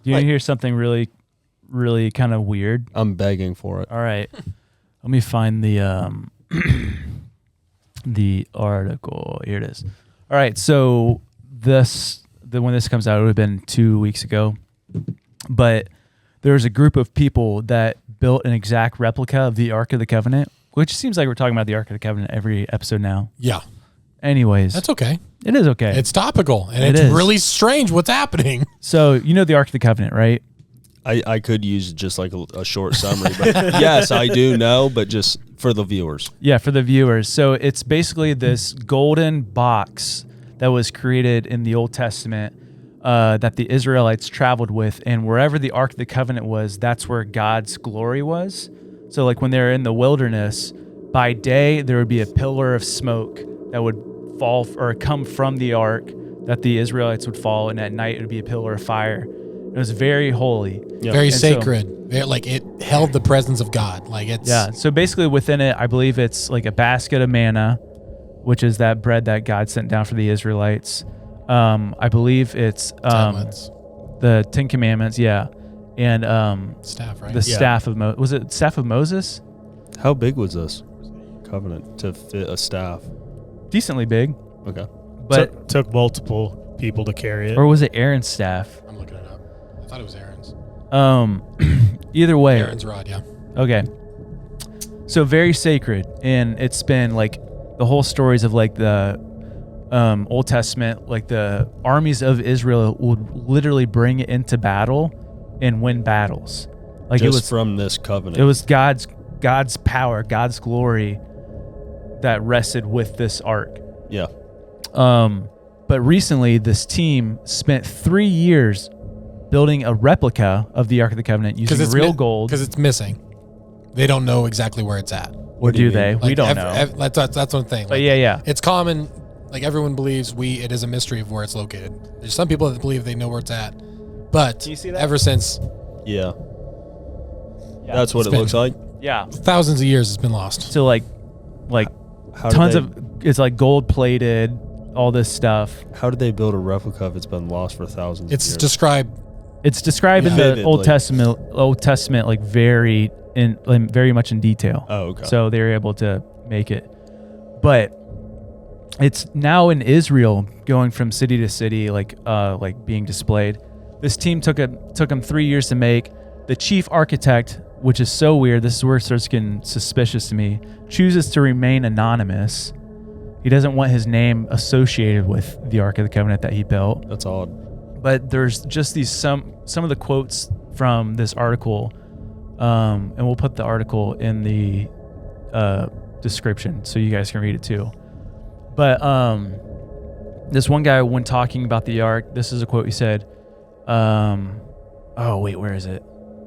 Do you hear something really, really kind of weird? I'm begging for it. All right. Let me find the the article. Here it is. All right. So when this comes out, it would have been 2 weeks ago. But there's a group of people that built an exact replica of the Ark of the Covenant, which seems like we're talking about the Ark of the Covenant every episode now. Yeah. Anyways. That's okay. It is okay. It's topical, and it's really strange what's happening. So, you know the Ark of the Covenant, right? I could use just like a short summary, but yes, I do know, but just for the viewers. Yeah, for the viewers. So it's basically this golden box that was created in the Old Testament that the Israelites traveled with, and wherever the Ark of the Covenant was, that's where God's glory was. So like when they're in the wilderness, by day there would be a pillar of smoke that would fall or come from the Ark that the Israelites would follow, and at night it would be a pillar of fire. It was very holy. Yep. Very sacred. Like it held the presence of God. Like it's So basically within it, I believe it's like a basket of manna, which is that bread that God sent down for the Israelites. I believe it's the 10 Commandments, and staff, right? The staff of Moses. Was it staff of Moses? How big was this covenant to fit a staff? Decently big. Okay. But took multiple people to carry it. Or was it Aaron's staff? I'm looking it up. I thought it was Aaron's. Either way. Aaron's rod, yeah. Okay. So very sacred, and it's been like the whole stories of like the Old Testament, like the armies of Israel would literally bring it into battle and win battles. Like just it was from this covenant. It was God's power, God's glory that rested with this ark. Yeah. But recently this team spent 3 years building a replica of the Ark of the Covenant using real gold. Because it's missing. They don't know exactly where it's at. What do they? Like we don't know. That's one thing. But like, it's common. Like everyone believes it is a mystery of where it's located. There's some people that believe they know where it's at. But do you see that? Ever since. Yeah. That's what it looks like. Yeah. Thousands of years it's been lost. So like tons of, it's like gold plated, all this stuff. How did they build a replica if it's been lost for thousands of years? It's described in the Old Testament like very much in detail. Oh, okay. So they were able to make it. But it's now in Israel, going from city to city, like being displayed. This team took them 3 years to make. The chief architect, which is so weird, this is where it starts getting suspicious to me, chooses to remain anonymous. He doesn't want his name associated with the Ark of the Covenant that he built. That's odd. But there's just these some of the quotes from this article, and we'll put the article in the description so you guys can read it too. But this one guy, when talking about the Ark, this is a quote he said. Oh wait, where is it?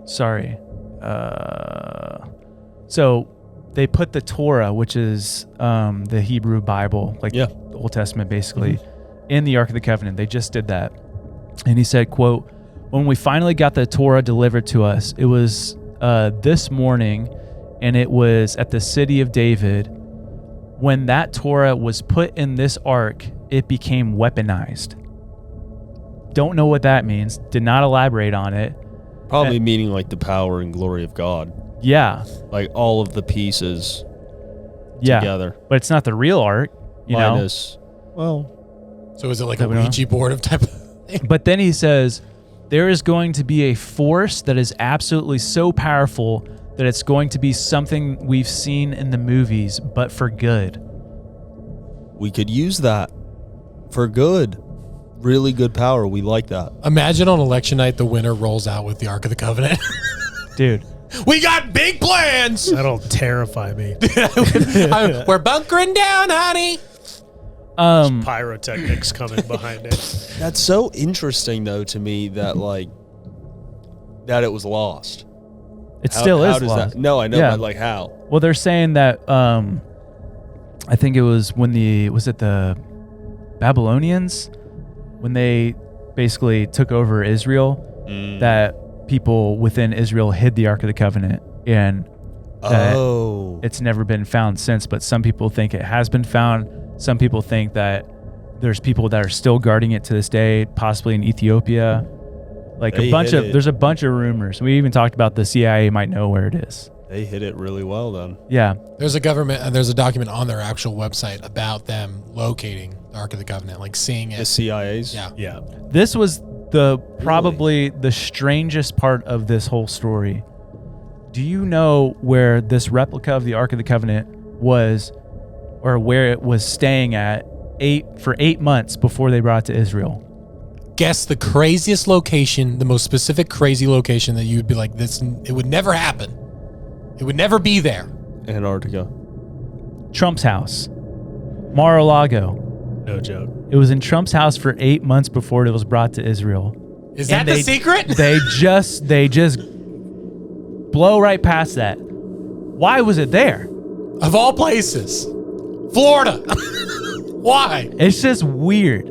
Sorry. So they put the Torah, which is the Hebrew Bible, like the Old Testament basically, in the Ark of the Covenant. They just did that. And he said, quote, "When we finally got the Torah delivered to us, it was this morning, and it was at the city of David. When that Torah was put in this ark, it became weaponized." Don't know what that means. Did not elaborate on it. Probably meaning like the power and glory of God. Yeah. Like all of the pieces together. But it's not the real ark, you know? So is it like a Ouija board of type of thing? But then he says, there is going to be a force that is absolutely so powerful that it's going to be something we've seen in the movies, but for good. We could use that for good. Really good power. We like that. Imagine on election night, the winner rolls out with the Ark of the Covenant. Dude. We got big plans. That'll terrify me. We're bunkering down, honey. Pyrotechnics coming behind it. That's so interesting, though, to me that it was lost. It still is lost. No, I know, but like how? Well, they're saying that I think it was when was it the Babylonians? When they basically took over Israel, that people within Israel hid the Ark of the Covenant, and it's never been found since. But some people think it has been found. Some people think that there's people that are still guarding it to this day, possibly in Ethiopia. Like They a bunch hit of it. there's a bunch of rumors. We even talked about the CIA might know where it is. They hit it really well then. Yeah. There's a document on their actual website about them locating the Ark of the Covenant, like seeing The it. CIA's. Yeah. Yeah. This was probably the strangest part of this whole story. Do you know where this replica of the Ark of the Covenant was, or where it was staying at for 8 months before they brought it to Israel? Guess the craziest location, the most specific crazy location that you would be like, this, it would never happen. It would never be there. Antarctica. Trump's house, Mar-a-Lago. No joke. It was in Trump's house for 8 months before it was brought to Israel. Is that And the secret? They just blow right past that. Why was it there? Of all places, Florida. Why? It's just weird.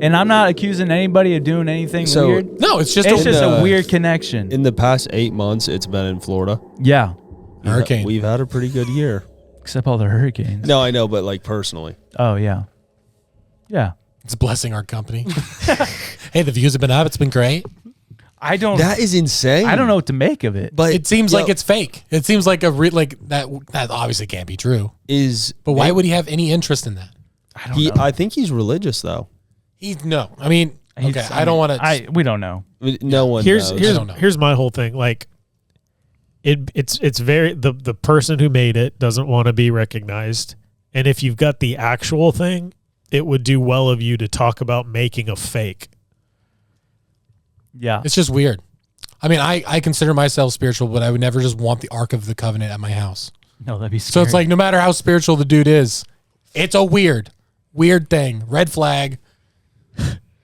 And I'm not accusing anybody of doing anything So- weird. No, it's just It's a just a the- weird connection. In the past 8 months, it's been in Florida. Yeah. hurricane. We've had a pretty good year. Except all the hurricanes. No, I know, but like personally. Oh, yeah. Yeah. It's blessing our company. Hey, the views have been up. It's been great. I don't That is insane. I don't know what to make of it. But It seems like it's fake. It seems like that obviously can't be true. But why would he have any interest in that? I don't know. I think he's religious though. No. I mean, okay, I don't want to. We don't know. No one knows. don't know. Here's my whole thing. Like, it's very the person who made it doesn't want to be recognized, and if you've got the actual thing, it would do well of you to talk about making a fake. Yeah. It's just weird. I mean, I consider myself spiritual, but I would never just want the Ark of the Covenant at my house. No, that'd be So scary. it's like, no matter how spiritual the dude is, it's a weird thing. Red flag.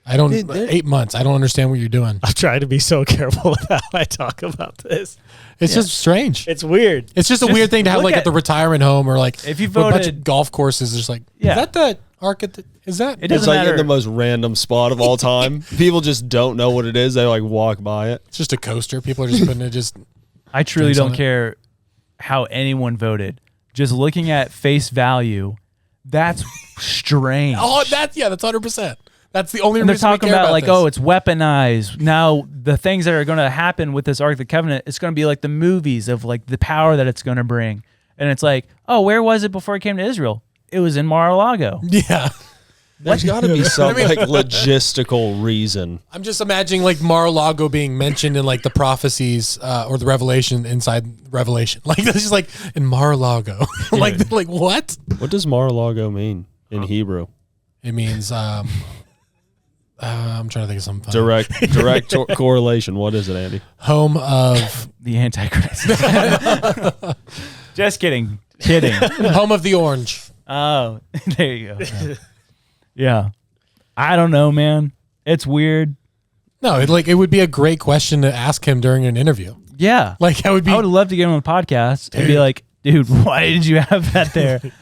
I don't. 8 months. I don't understand what you're doing. I try to be so careful with how I talk about this. It's just strange. It's weird. It's just a weird thing to have, look like at at- the retirement home or like If you a bunch voted- of golf courses. There's like, Yeah. is that the Ark of the? Is that? It It's doesn't like matter. in the most random spot of all time. People just don't know what it is. They like walk by it. It's just a coaster. People are just putting it. Just I truly Drinks on don't it. care how anyone voted. Just looking at face value, that's strange. that's 100%. That's the only And they're reason we talking care about like, this. oh, it's weaponized. Now the things that are going to happen with this Ark of the Covenant, it's going to be like the movies of like the power that it's going to bring. And it's like, oh, where was it before it came to Israel? It was in Mar-a-Lago. Yeah. There's got to be some like logistical reason. I'm just imagining like Mar-a-Lago being mentioned in like the prophecies or the Revelation inside Revelation. Like this is like in Mar-a-Lago. like what? What does Mar-a-Lago mean in Hebrew? It means I'm trying to think of something. Direct correlation. What is it, Andy? Home of The Antichrist. Just kidding. Kidding. home of the orange. Oh, there you go. Yeah. I don't know, man. It's weird. No, it would be a great question to ask him during an interview. Yeah. Like I would I would love to get him on the podcast and be like, dude, why did you have that there?